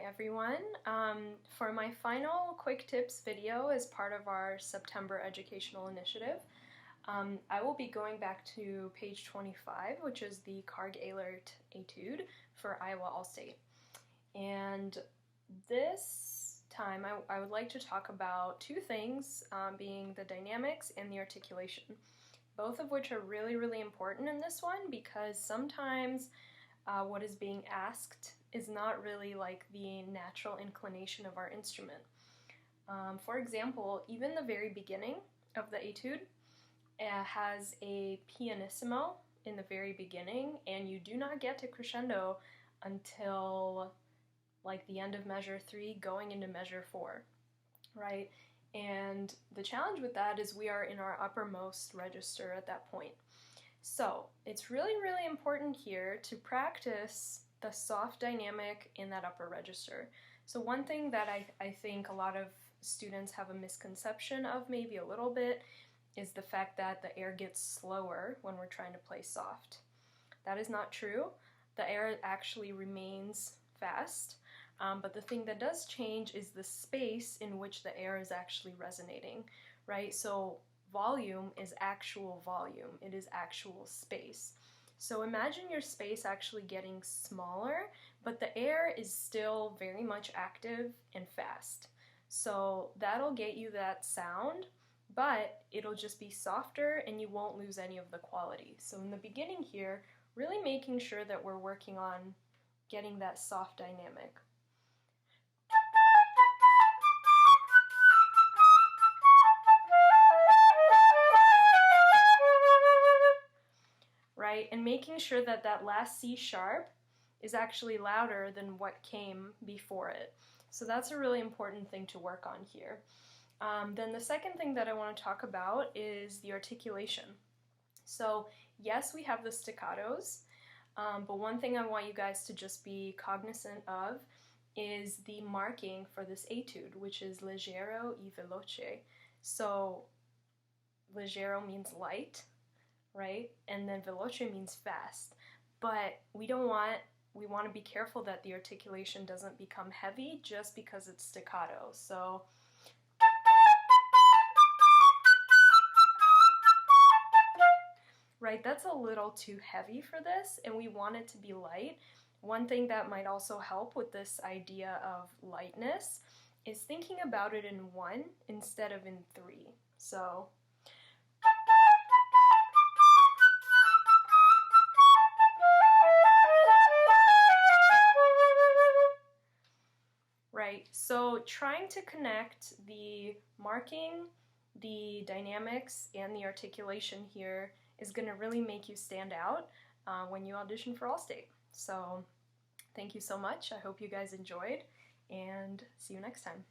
everyone. For my final quick tips video as part of our September educational initiative, I will be going back to page 25, which is the Karg-Ehlert Etude for Iowa All-State. And this time I would like to talk about two things, being the dynamics and the articulation, both of which are really, really important in this one because sometimes what is being asked is not really like the natural inclination of our instrument. For example, even the very beginning of the etude has a pianissimo in the very beginning, and you do not get to crescendo until like the end of measure 3 going into measure 4, right? And the challenge with that is we are in our uppermost register at that point. So it's really, really important here to practice the soft dynamic in that upper register. So one thing that I think a lot of students have a misconception of, maybe a little bit, is the fact that the air gets slower when we're trying to play soft. That is not true. The air actually remains fast, but the thing that does change is the space in which the air is actually resonating, right? So volume is actual volume, it is actual space. So imagine your space actually getting smaller, but the air is still very much active and fast. So that'll get you that sound, but it'll just be softer and you won't lose any of the quality. So in the beginning here, really making sure that we're working on getting that soft dynamic. Right? And making sure that that last C sharp is actually louder than what came before it. So that's a really important thing to work on here. Then the second thing that I want to talk about is the articulation. So yes, we have the staccatos, but one thing I want you guys to just be cognizant of is the marking for this etude, which is leggero e veloce. So leggero means light, right? And then veloce means fast. But we want to be careful that the articulation doesn't become heavy just because it's staccato. So right, that's a little too heavy for this, and we want it to be light. One thing that might also help with this idea of lightness is thinking about it in 1 instead of in 3. So right, so trying to connect the marking, the dynamics, and the articulation here is going to really make you stand out when you audition for All-State. So thank you so much. I hope you guys enjoyed, and see you next time.